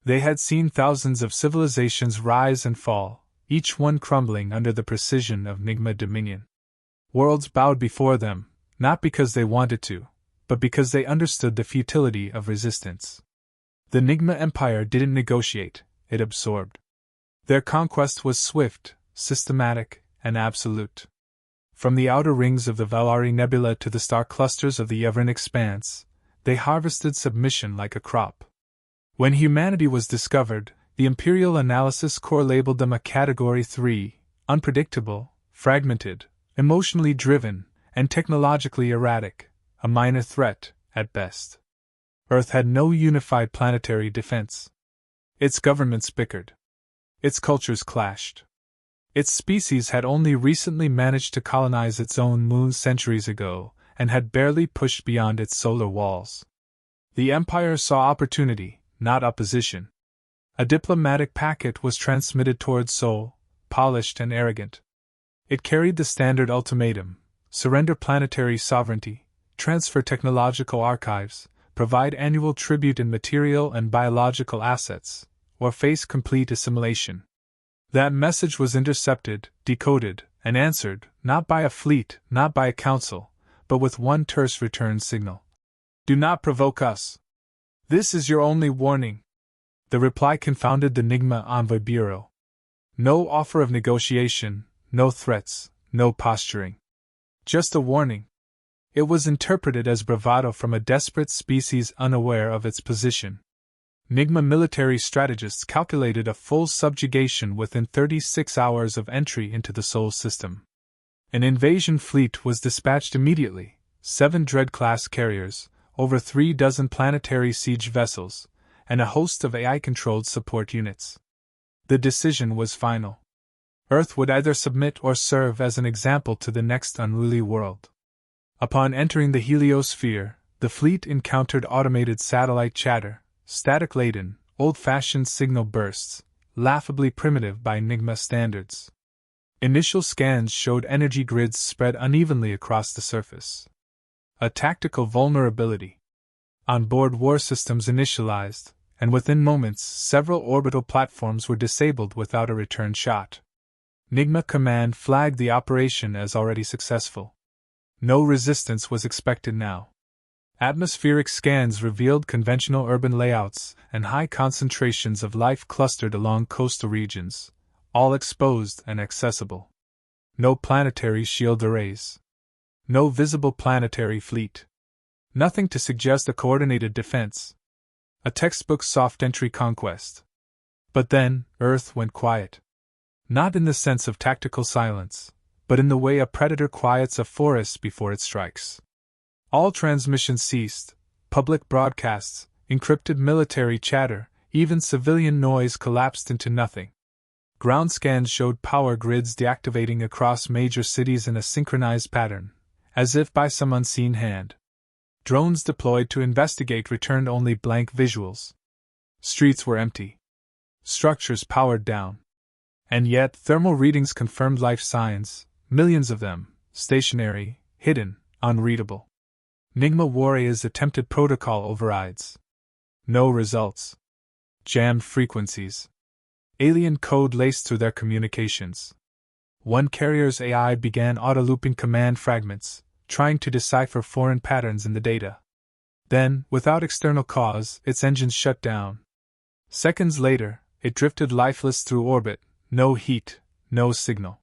They had seen thousands of civilizations rise and fall, each one crumbling under the precision of Nigma dominion. Worlds bowed before them, not because they wanted to, but because they understood the futility of resistance. The Nigma Empire didn't negotiate, it absorbed. Their conquest was swift, systematic, and absolute. From the outer rings of the Valari Nebula to the star clusters of the Yevran Expanse, they harvested submission like a crop. When humanity was discovered, the Imperial Analysis Corps labeled them a Category 3, unpredictable, fragmented, emotionally driven, and technologically erratic, a minor threat, at best. Earth had no unified planetary defense. Its governments bickered. Its cultures clashed. Its species had only recently managed to colonize its own moon centuries ago, and had barely pushed beyond its solar walls. The Empire saw opportunity, not opposition. A diplomatic packet was transmitted towards Sol, polished and arrogant. It carried the standard ultimatum: surrender planetary sovereignty, transfer technological archives, provide annual tribute in material and biological assets, or face complete assimilation. That message was intercepted, decoded, and answered, not by a fleet, not by a council, but with one terse return signal. Do not provoke us. This is your only warning. The reply confounded the Nigma Envoy Bureau. No offer of negotiation, no threats, no posturing. Just a warning. It was interpreted as bravado from a desperate species unaware of its position. Nigma military strategists calculated a full subjugation within 36 hours of entry into the Sol system. An invasion fleet was dispatched immediately, 7 Dread-class carriers, over 36 planetary siege vessels, and a host of AI-controlled support units. The decision was final. Earth would either submit or serve as an example to the next unruly world. Upon entering the heliosphere, the fleet encountered automated satellite chatter, static-laden, old-fashioned signal bursts, laughably primitive by Nigma standards. Initial scans showed energy grids spread unevenly across the surface. A tactical vulnerability. On-board war systems initialized, and within moments several orbital platforms were disabled without a return shot. Nigma Command flagged the operation as already successful. No resistance was expected now. Atmospheric scans revealed conventional urban layouts and high concentrations of life clustered along coastal regions, all exposed and accessible. No planetary shield arrays. No visible planetary fleet. Nothing to suggest a coordinated defense. A textbook soft entry conquest. But then, Earth went quiet. Not in the sense of tactical silence, but in the way a predator quiets a forest before it strikes. All transmissions ceased, public broadcasts, encrypted military chatter, even civilian noise collapsed into nothing. Ground scans showed power grids deactivating across major cities in a synchronized pattern, as if by some unseen hand. Drones deployed to investigate returned only blank visuals. Streets were empty. Structures powered down. And yet thermal readings confirmed life signs, millions of them, stationary, hidden, unreadable. Nigma warriors attempted protocol overrides. No results. Jammed frequencies. Alien code laced through their communications. One carrier's AI began auto-looping command fragments, trying to decipher foreign patterns in the data. Then, without external cause, its engines shut down. Seconds later, it drifted lifeless through orbit, no heat, no signal.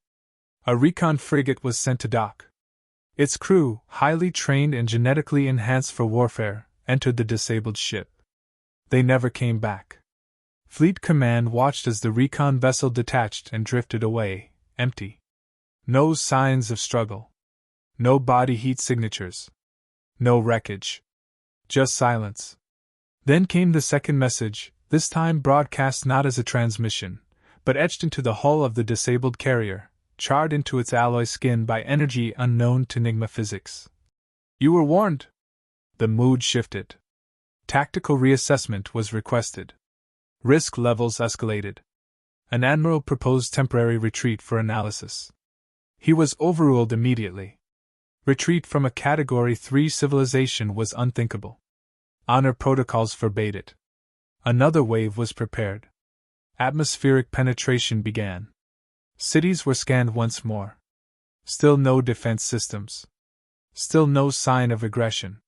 A recon frigate was sent to dock. Its crew, highly trained and genetically enhanced for warfare, entered the disabled ship. They never came back. Fleet Command watched as the recon vessel detached and drifted away, empty. No signs of struggle. No body heat signatures. No wreckage. Just silence. Then came the second message, this time broadcast not as a transmission, but etched into the hull of the disabled carrier, charred into its alloy skin by energy unknown to Nigma physics. You were warned. The mood shifted. Tactical reassessment was requested. Risk levels escalated. An admiral proposed temporary retreat for analysis. He was overruled immediately. Retreat from a Category 3 civilization was unthinkable. Honor protocols forbade it. Another wave was prepared. Atmospheric penetration began. Cities were scanned once more. Still no defense systems. Still no sign of aggression.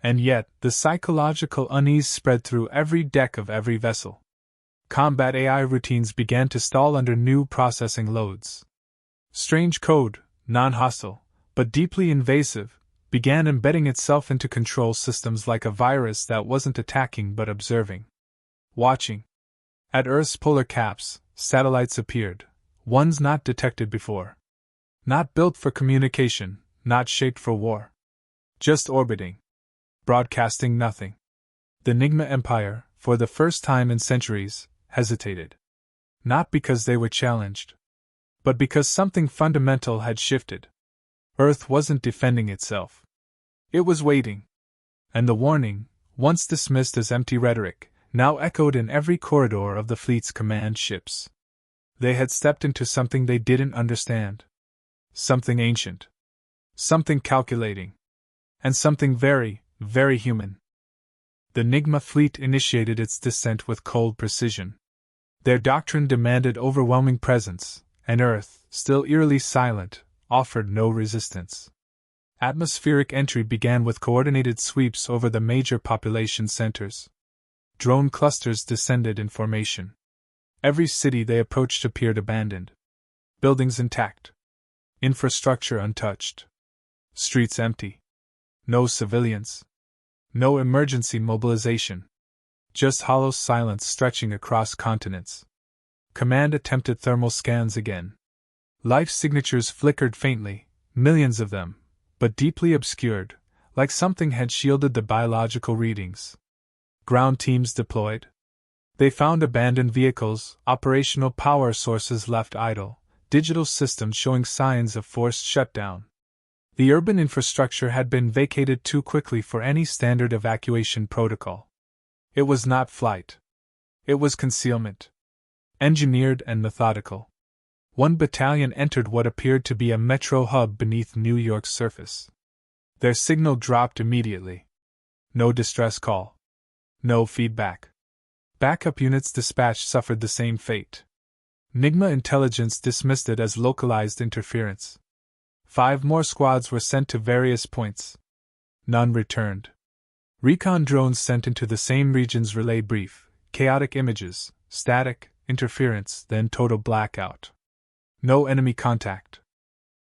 And yet, the psychological unease spread through every deck of every vessel. Combat AI routines began to stall under new processing loads. Strange code, non-hostile, but deeply invasive, began embedding itself into control systems like a virus that wasn't attacking but observing. Watching. At Earth's polar caps, satellites appeared, ones not detected before. Not built for communication, not shaped for war. Just orbiting. Broadcasting nothing. The Nigma Empire, for the first time in centuries, hesitated. Not because they were challenged, but because something fundamental had shifted. Earth wasn't defending itself. It was waiting. And the warning, once dismissed as empty rhetoric, now echoed in every corridor of the fleet's command ships. They had stepped into something they didn't understand. Something ancient. Something calculating. And something very, very human. The Nigma fleet initiated its descent with cold precision. Their doctrine demanded overwhelming presence, and Earth, still eerily silent, offered no resistance. Atmospheric entry began with coordinated sweeps over the major population centers. Drone clusters descended in formation. Every city they approached appeared abandoned. Buildings intact. Infrastructure untouched. Streets empty. No civilians. No emergency mobilization. Just hollow silence stretching across continents. Command attempted thermal scans again. Life signatures flickered faintly, millions of them, but deeply obscured, like something had shielded the biological readings. Ground teams deployed. They found abandoned vehicles, operational power sources left idle, digital systems showing signs of forced shutdown. The urban infrastructure had been vacated too quickly for any standard evacuation protocol. It was not flight. It was concealment. Engineered and methodical. One battalion entered what appeared to be a metro hub beneath New York's surface. Their signal dropped immediately. No distress call. No feedback. Backup units dispatched suffered the same fate. Nigma intelligence dismissed it as localized interference. 5 more squads were sent to various points. None returned. Recon drones sent into the same regions relayed brief, chaotic images, static, interference, then total blackout. No enemy contact.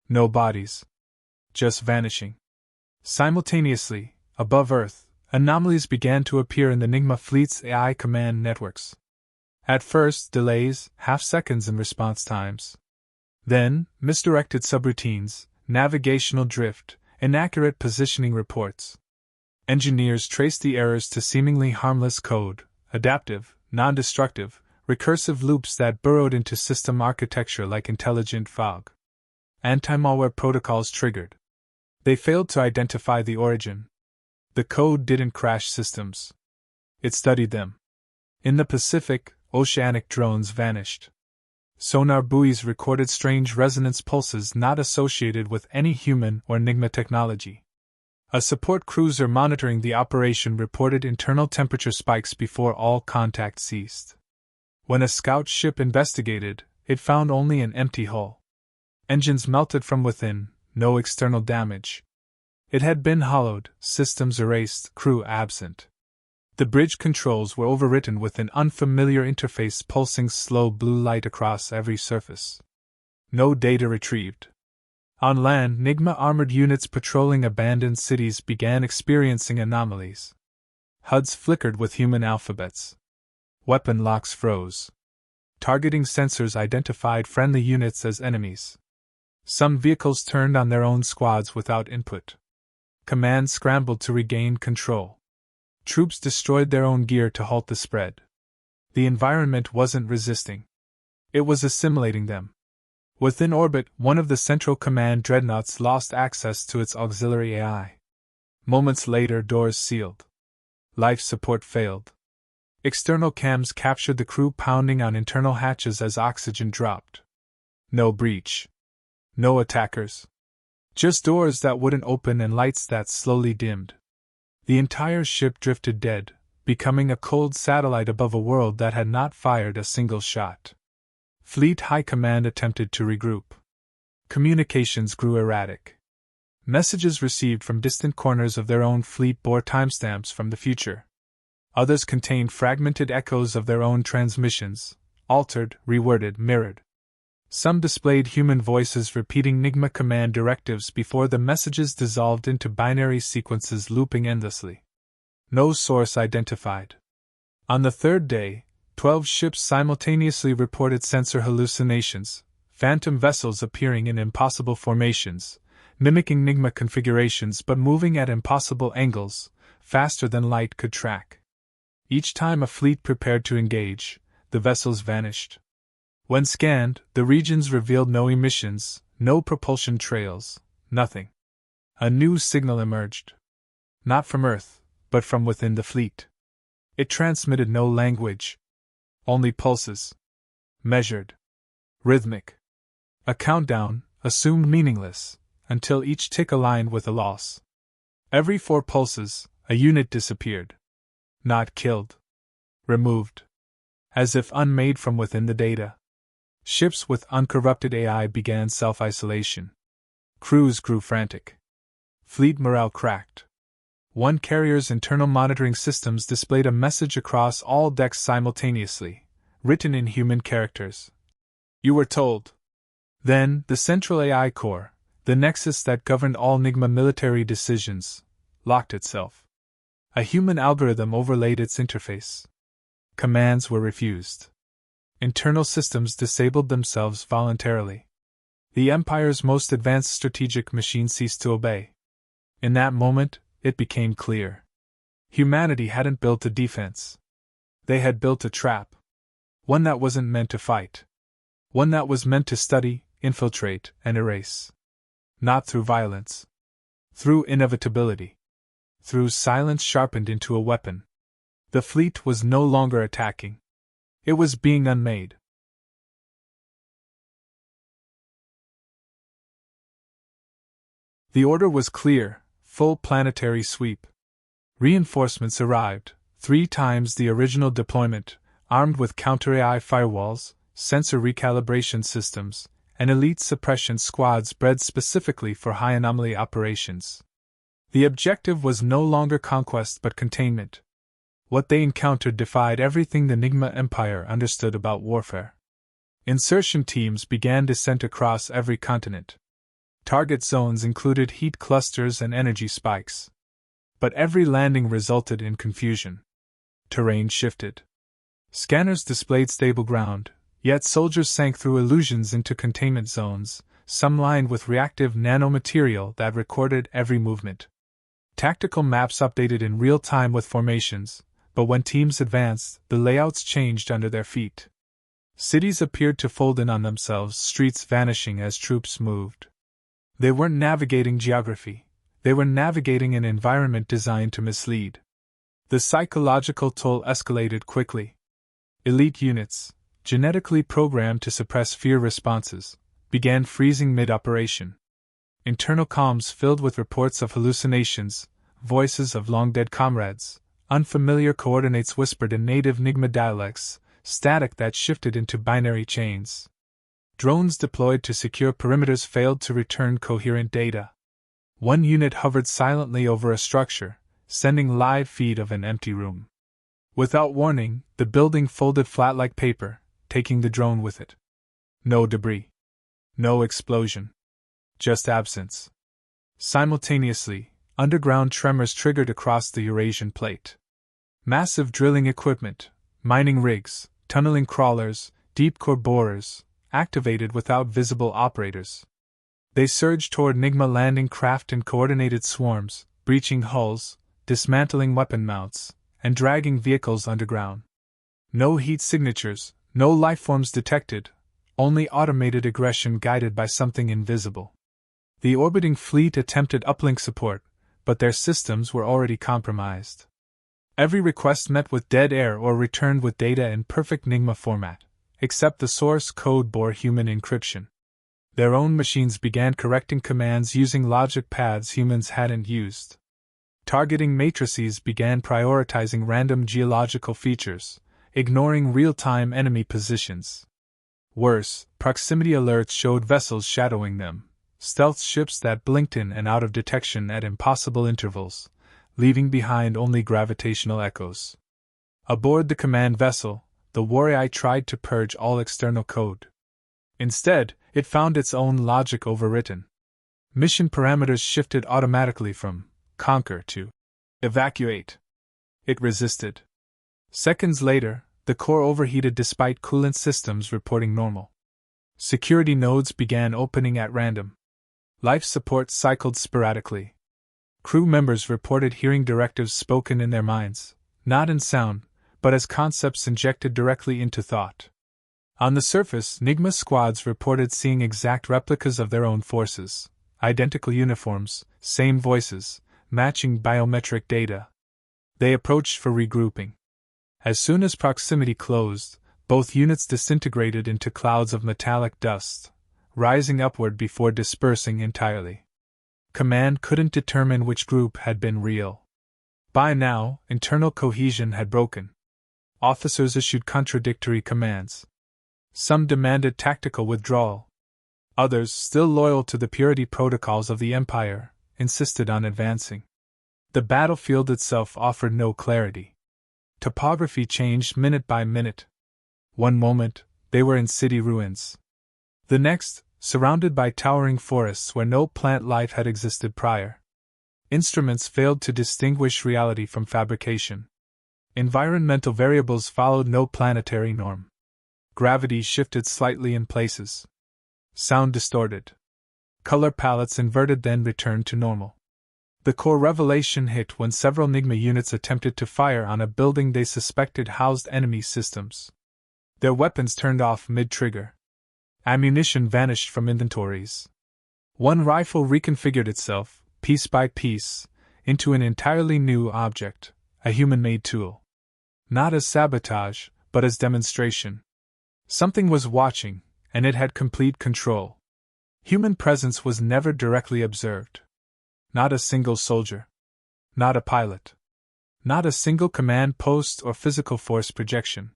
No bodies. Just vanishing. Simultaneously, above Earth, anomalies began to appear in the Nigma fleet's AI command networks. At first, delays, half-seconds in response times. Then, misdirected subroutines, navigational drift, inaccurate positioning reports. Engineers traced the errors to seemingly harmless code, adaptive, non-destructive, recursive loops that burrowed into system architecture like intelligent fog. Anti-malware protocols triggered. They failed to identify the origin. The code didn't crash systems. It studied them. In the Pacific, oceanic drones vanished. Sonar buoys recorded strange resonance pulses not associated with any human or Nigma technology. A support cruiser monitoring the operation reported internal temperature spikes before all contact ceased. When a scout ship investigated, it found only an empty hull. Engines melted from within, no external damage. It had been hollowed, systems erased, crew absent. The bridge controls were overwritten with an unfamiliar interface pulsing slow blue light across every surface. No data retrieved. On land, Nigma armored units patrolling abandoned cities began experiencing anomalies. HUDs flickered with human alphabets. Weapon locks froze. Targeting sensors identified friendly units as enemies. Some vehicles turned on their own squads without input. Command scrambled to regain control. Troops destroyed their own gear to halt the spread. The environment wasn't resisting. It was assimilating them. Within orbit, one of the Central Command dreadnoughts lost access to its auxiliary AI. Moments later, doors sealed. Life support failed. External cams captured the crew pounding on internal hatches as oxygen dropped. No breach. No attackers. Just doors that wouldn't open and lights that slowly dimmed. The entire ship drifted dead, becoming a cold satellite above a world that had not fired a single shot. Fleet High Command attempted to regroup. Communications grew erratic. Messages received from distant corners of their own fleet bore timestamps from the future. Others contained fragmented echoes of their own transmissions, altered, reworded, mirrored. Some displayed human voices repeating Nigma command directives before the messages dissolved into binary sequences looping endlessly. No source identified. On the third day, 12 ships simultaneously reported sensor hallucinations, phantom vessels appearing in impossible formations, mimicking Nigma configurations but moving at impossible angles, faster than light could track. Each time a fleet prepared to engage, the vessels vanished. When scanned, the regions revealed no emissions, no propulsion trails, nothing. A new signal emerged. Not from Earth, but from within the fleet. It transmitted no language. Only pulses. Measured. Rhythmic. A countdown, assumed meaningless, until each tick aligned with a loss. Every 4 pulses, a unit disappeared. Not killed. Removed. As if unmade from within the data. Ships with uncorrupted AI began self-isolation. Crews grew frantic. Fleet morale cracked. One carrier's internal monitoring systems displayed a message across all decks simultaneously, written in human characters. You were told. Then, the central AI core, the nexus that governed all Nigma military decisions, locked itself. A human algorithm overlaid its interface. Commands were refused. Internal systems disabled themselves voluntarily. The Empire's most advanced strategic machine ceased to obey. In that moment, it became clear. Humanity hadn't built a defense. They had built a trap. One that wasn't meant to fight. One that was meant to study, infiltrate, and erase. Not through violence. Through inevitability. Through silence sharpened into a weapon. The fleet was no longer attacking. It was being unmade. The order was clear, full planetary sweep. Reinforcements arrived, 3 times the original deployment, armed with counter-AI firewalls, sensor recalibration systems, and elite suppression squads bred specifically for high anomaly operations. The objective was no longer conquest but containment. What they encountered defied everything the Nigma Empire understood about warfare. Insertion teams began descent across every continent. Target zones included heat clusters and energy spikes. But every landing resulted in confusion. Terrain shifted. Scanners displayed stable ground, yet soldiers sank through illusions into containment zones, some lined with reactive nanomaterial that recorded every movement. Tactical maps updated in real time with formations, but when teams advanced, the layouts changed under their feet. Cities appeared to fold in on themselves, streets vanishing as troops moved. They weren't navigating geography, they were navigating an environment designed to mislead. The psychological toll escalated quickly. Elite units, genetically programmed to suppress fear responses, began freezing mid-operation. Internal comms filled with reports of hallucinations, voices of long-dead comrades, unfamiliar coordinates whispered in native Nigma dialects, static that shifted into binary chains. Drones deployed to secure perimeters failed to return coherent data. One unit hovered silently over a structure, sending live feed of an empty room. Without warning, the building folded flat like paper, taking the drone with it. No debris. No explosion. Just absence. Simultaneously, underground tremors triggered across the Eurasian plate. Massive drilling equipment, mining rigs, tunneling crawlers, deep core borers, activated without visible operators. They surged toward Nigma landing craft in coordinated swarms, breaching hulls, dismantling weapon mounts, and dragging vehicles underground. No heat signatures, no lifeforms detected, only automated aggression guided by something invisible. The orbiting fleet attempted uplink support, but their systems were already compromised. Every request met with dead air or returned with data in perfect Nigma format, except the source code bore human encryption. Their own machines began correcting commands using logic paths humans hadn't used. Targeting matrices began prioritizing random geological features, ignoring real-time enemy positions. Worse, proximity alerts showed vessels shadowing them, stealth ships that blinked in and out of detection at impossible intervals, leaving behind only gravitational echoes. Aboard the command vessel, the Warrior tried to purge all external code. Instead, it found its own logic overwritten. Mission parameters shifted automatically from conquer to evacuate. It resisted. Seconds later, the core overheated despite coolant systems reporting normal. Security nodes began opening at random. Life support cycled sporadically. Crew members reported hearing directives spoken in their minds, not in sound, but as concepts injected directly into thought. On the surface, Nigma squads reported seeing exact replicas of their own forces, identical uniforms, same voices, matching biometric data. They approached for regrouping. As soon as proximity closed, both units disintegrated into clouds of metallic dust, rising upward before dispersing entirely. Command couldn't determine which group had been real. By now, internal cohesion had broken. Officers issued contradictory commands. Some demanded tactical withdrawal. Others, still loyal to the purity protocols of the Empire, insisted on advancing. The battlefield itself offered no clarity. Topography changed minute by minute. One moment, they were in city ruins. The next, surrounded by towering forests where no plant life had existed prior. Instruments failed to distinguish reality from fabrication. Environmental variables followed no planetary norm. Gravity shifted slightly in places. Sound distorted. Color palettes inverted, then returned to normal. The core revelation hit when several Nigma units attempted to fire on a building they suspected housed enemy systems. Their weapons turned off mid-trigger. Ammunition vanished from inventories. One rifle reconfigured itself, piece by piece, into an entirely new object, a human-made tool. Not as sabotage, but as demonstration. Something was watching, and it had complete control. Human presence was never directly observed. Not a single soldier. Not a pilot. Not a single command post or physical force projection.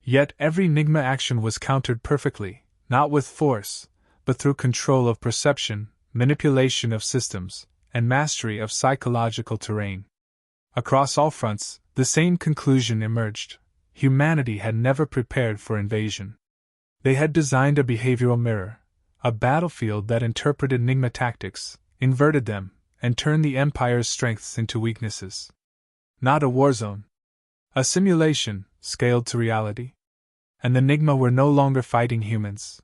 Yet every Nigma action was countered perfectly, not with force, but through control of perception, manipulation of systems, and mastery of psychological terrain. Across all fronts, the same conclusion emerged. Humanity had never prepared for invasion. They had designed a behavioral mirror, a battlefield that interpreted Nigma tactics, inverted them, and turned the Empire's strengths into weaknesses. Not a war zone. A simulation, scaled to reality. And the Nigma were no longer fighting humans.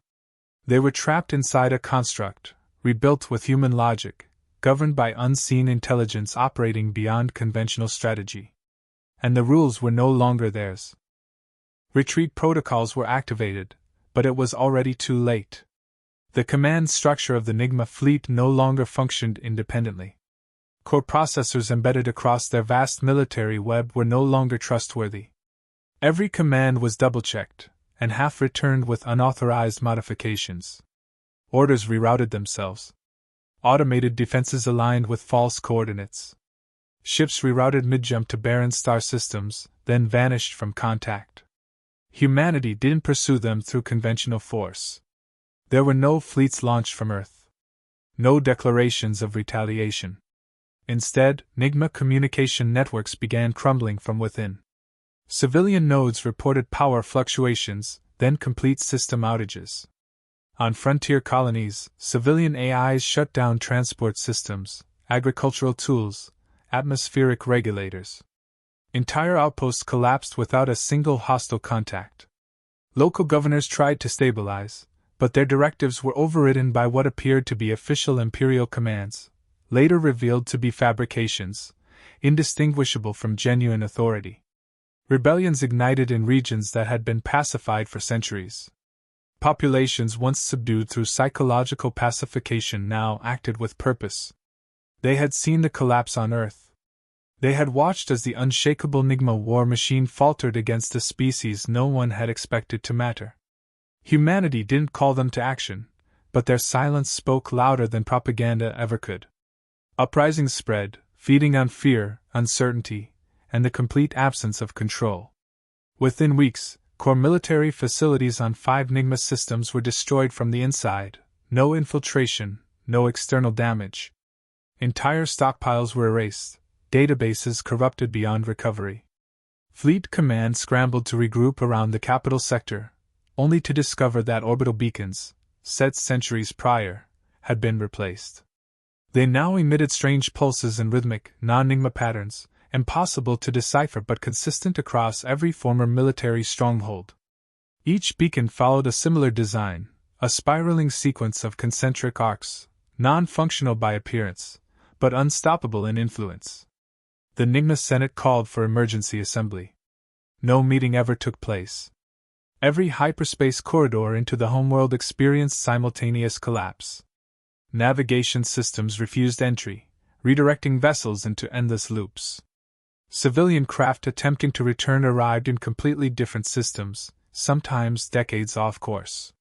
They were trapped inside a construct, rebuilt with human logic, governed by unseen intelligence operating beyond conventional strategy. And the rules were no longer theirs. Retreat protocols were activated, but it was already too late. The command structure of the Nigma fleet no longer functioned independently. Core processors embedded across their vast military web were no longer trustworthy. Every command was double-checked, and half returned with unauthorized modifications. Orders rerouted themselves. Automated defenses aligned with false coordinates. Ships rerouted mid-jump to barren star systems, then vanished from contact. Humanity didn't pursue them through conventional force. There were no fleets launched from Earth. No declarations of retaliation. Instead, Nigma communication networks began crumbling from within. Civilian nodes reported power fluctuations, then complete system outages. On frontier colonies, civilian AIs shut down transport systems, agricultural tools, atmospheric regulators. Entire outposts collapsed without a single hostile contact. Local governors tried to stabilize, but their directives were overridden by what appeared to be official imperial commands, later revealed to be fabrications, indistinguishable from genuine authority. Rebellions ignited in regions that had been pacified for centuries. Populations once subdued through psychological pacification now acted with purpose. They had seen the collapse on Earth. They had watched as the unshakable Nigma war machine faltered against a species no one had expected to matter. Humanity didn't call them to action, but their silence spoke louder than propaganda ever could. Uprisings spread, feeding on fear, uncertainty, and the complete absence of control. Within weeks, core military facilities on 5 Nigma systems were destroyed from the inside. No infiltration, no external damage. Entire stockpiles were erased, databases corrupted beyond recovery. Fleet Command scrambled to regroup around the capital sector, only to discover that orbital beacons, set centuries prior, had been replaced. They now emitted strange pulses in rhythmic, non-Nigma patterns, impossible to decipher but consistent across every former military stronghold. Each beacon followed a similar design, a spiraling sequence of concentric arcs, non-functional by appearance, but unstoppable in influence. The Nigma Senate called for emergency assembly. No meeting ever took place. Every hyperspace corridor into the homeworld experienced simultaneous collapse. Navigation systems refused entry, redirecting vessels into endless loops. Civilian craft attempting to return arrived in completely different systems, sometimes decades off course.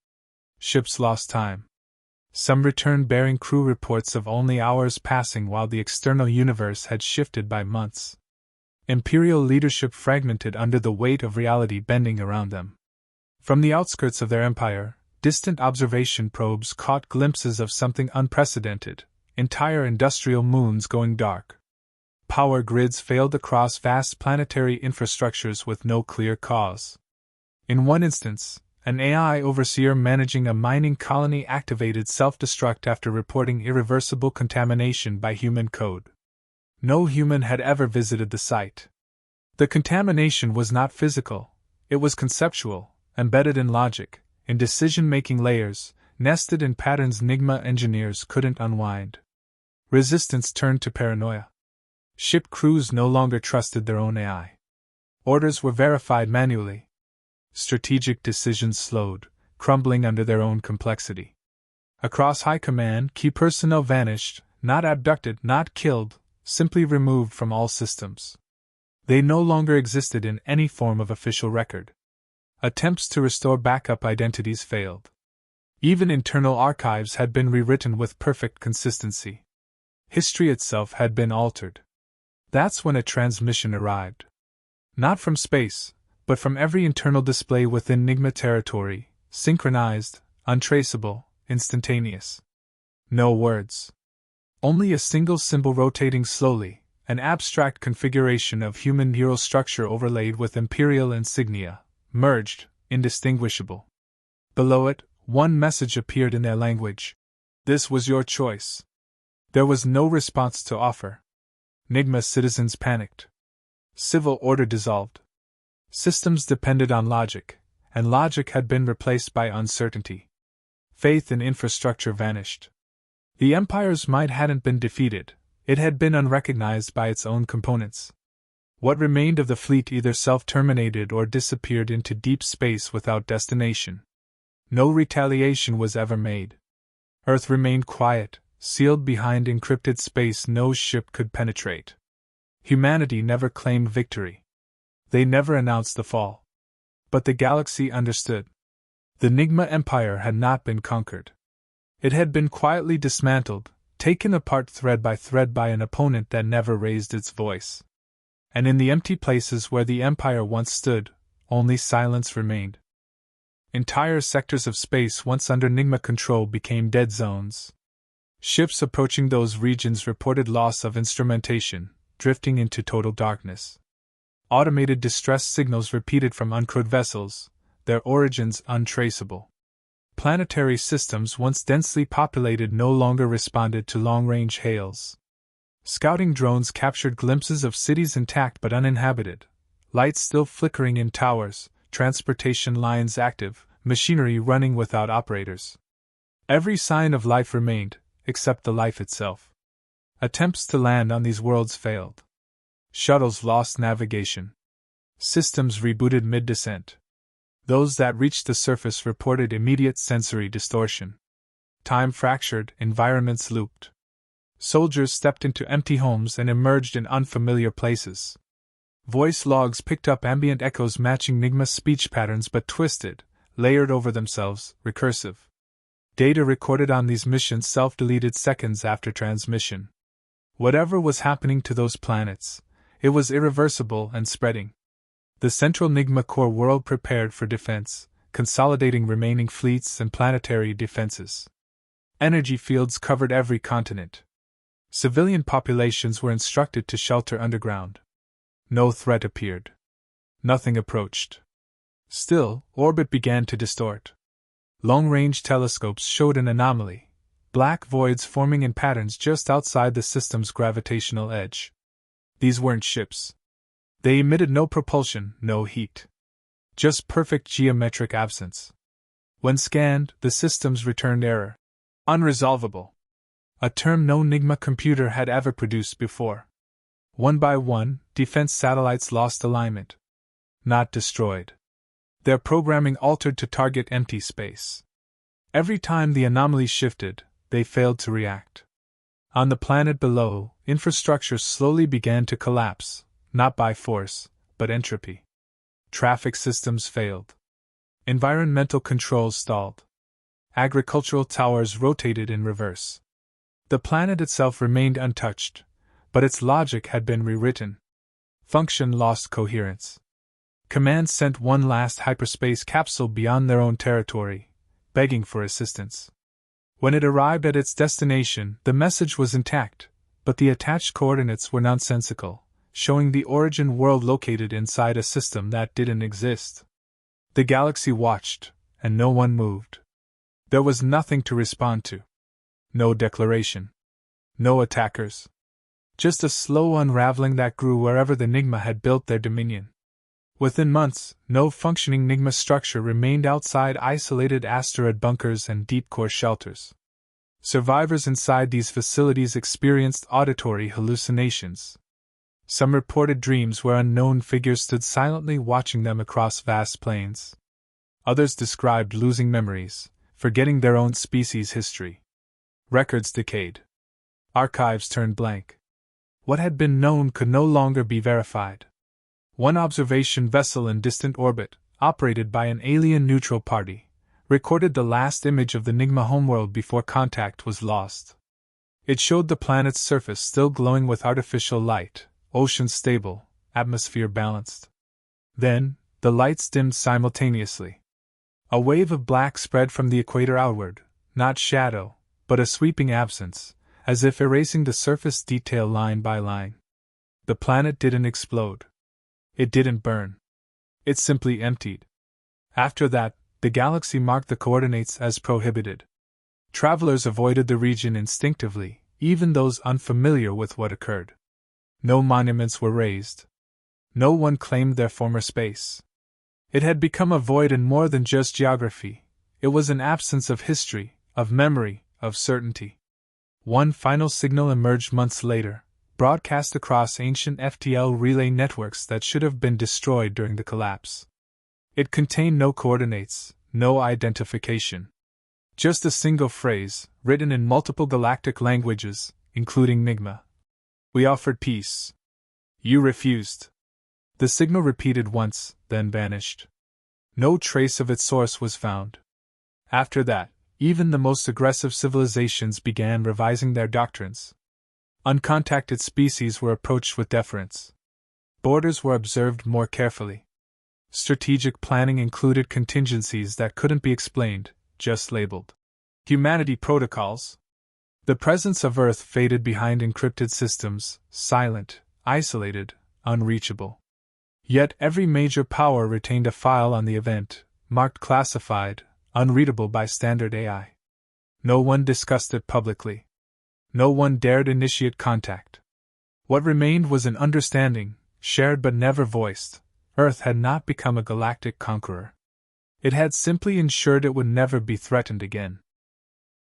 Ships lost time. Some returned bearing crew reports of only hours passing while the external universe had shifted by months. Imperial leadership fragmented under the weight of reality bending around them. From the outskirts of their empire, distant observation probes caught glimpses of something unprecedented, entire industrial moons going dark. Power grids failed across vast planetary infrastructures with no clear cause. In one instance, an AI overseer managing a mining colony activated self-destruct after reporting irreversible contamination by human code. No human had ever visited the site. The contamination was not physical, it was conceptual, embedded in logic, in decision-making layers, nested in patterns Nigma engineers couldn't unwind. Resistance turned to paranoia. Ship crews no longer trusted their own AI. Orders were verified manually. Strategic decisions slowed, crumbling under their own complexity. Across high command, key personnel vanished, not abducted, not killed, simply removed from all systems. They no longer existed in any form of official record. Attempts to restore backup identities failed. Even internal archives had been rewritten with perfect consistency. History itself had been altered. That's when a transmission arrived. Not from space, but from every internal display within Nigma territory, synchronized, untraceable, instantaneous. No words. Only a single symbol rotating slowly, an abstract configuration of human neural structure overlaid with imperial insignia, merged, indistinguishable. Below it, one message appeared in their language. This was your choice. There was no response to offer. Nigma citizens panicked. Civil order dissolved. Systems depended on logic, and logic had been replaced by uncertainty. Faith in infrastructure vanished. The Empire's might hadn't been defeated, it had been unrecognized by its own components. What remained of the fleet either self-terminated or disappeared into deep space without destination. No retaliation was ever made. Earth remained quiet, sealed behind encrypted space no ship could penetrate. Humanity never claimed victory. They never announced the fall. But the galaxy understood. The Nigma Empire had not been conquered. It had been quietly dismantled, taken apart thread by an opponent that never raised its voice. And in the empty places where the Empire once stood, only silence remained. Entire sectors of space once under Nigma control became dead zones. Ships approaching those regions reported loss of instrumentation, drifting into total darkness. Automated distress signals repeated from uncrewed vessels, their origins untraceable. Planetary systems once densely populated no longer responded to long-range hails. Scouting drones captured glimpses of cities intact but uninhabited, lights still flickering in towers, transportation lines active, machinery running without operators. Every sign of life remained, except the life itself. Attempts to land on these worlds failed. Shuttles lost navigation. Systems rebooted mid-descent. Those that reached the surface reported immediate sensory distortion. Time fractured, environments looped. Soldiers stepped into empty homes and emerged in unfamiliar places. Voice logs picked up ambient echoes matching Nigma's speech patterns but twisted, layered over themselves, recursive. Data recorded on these missions self-deleted seconds after transmission. Whatever was happening to those planets, it was irreversible and spreading. The central Nigma core world prepared for defense, consolidating remaining fleets and planetary defenses. Energy fields covered every continent. Civilian populations were instructed to shelter underground. No threat appeared. Nothing approached. Still, orbit began to distort. Long-range telescopes showed an anomaly, black voids forming in patterns just outside the system's gravitational edge. These weren't ships. They emitted no propulsion, no heat. Just perfect geometric absence. When scanned, the systems returned error. Unresolvable. A term no Nigma computer had ever produced before. One by one, defense satellites lost alignment. Not destroyed. Their programming altered to target empty space. Every time the anomaly shifted, they failed to react. On the planet below, infrastructure slowly began to collapse, not by force, but entropy. Traffic systems failed. Environmental controls stalled. Agricultural towers rotated in reverse. The planet itself remained untouched, but its logic had been rewritten. Function lost coherence. Command sent one last hyperspace capsule beyond their own territory, begging for assistance. When it arrived at its destination, the message was intact, but the attached coordinates were nonsensical, showing the origin world located inside a system that didn't exist. The galaxy watched, and no one moved. There was nothing to respond to. No declaration. No attackers. Just a slow unraveling that grew wherever the Nigma had built their dominion. Within months, no functioning Nigma structure remained outside isolated asteroid bunkers and deep-core shelters. Survivors inside these facilities experienced auditory hallucinations. Some reported dreams where unknown figures stood silently watching them across vast plains. Others described losing memories, forgetting their own species' history. Records decayed. Archives turned blank. What had been known could no longer be verified. One observation vessel in distant orbit, operated by an alien neutral party, recorded the last image of the Nigma homeworld before contact was lost. It showed the planet's surface still glowing with artificial light, ocean stable, atmosphere balanced. Then, the lights dimmed simultaneously. A wave of black spread from the equator outward, not shadow, but a sweeping absence, as if erasing the surface detail line by line. The planet didn't explode. It didn't burn. It simply emptied. After that, the galaxy marked the coordinates as prohibited. Travelers avoided the region instinctively, even those unfamiliar with what occurred. No monuments were raised. No one claimed their former space. It had become a void in more than just geography. It was an absence of history, of memory, of certainty. One final signal emerged months later, broadcast across ancient FTL relay networks that should have been destroyed during the collapse. It contained no coordinates, no identification. Just a single phrase, written in multiple galactic languages, including Nigma. "We offered peace. You refused." The signal repeated once, then vanished. No trace of its source was found. After that, even the most aggressive civilizations began revising their doctrines. Uncontacted species were approached with deference. Borders were observed more carefully. Strategic planning included contingencies that couldn't be explained, just labeled. Humanity protocols. The presence of Earth faded behind encrypted systems, silent, isolated, unreachable. Yet every major power retained a file on the event, marked classified, unreadable by standard AI. No one discussed it publicly. No one dared initiate contact. What remained was an understanding, shared but never voiced. Earth had not become a galactic conqueror. It had simply ensured it would never be threatened again.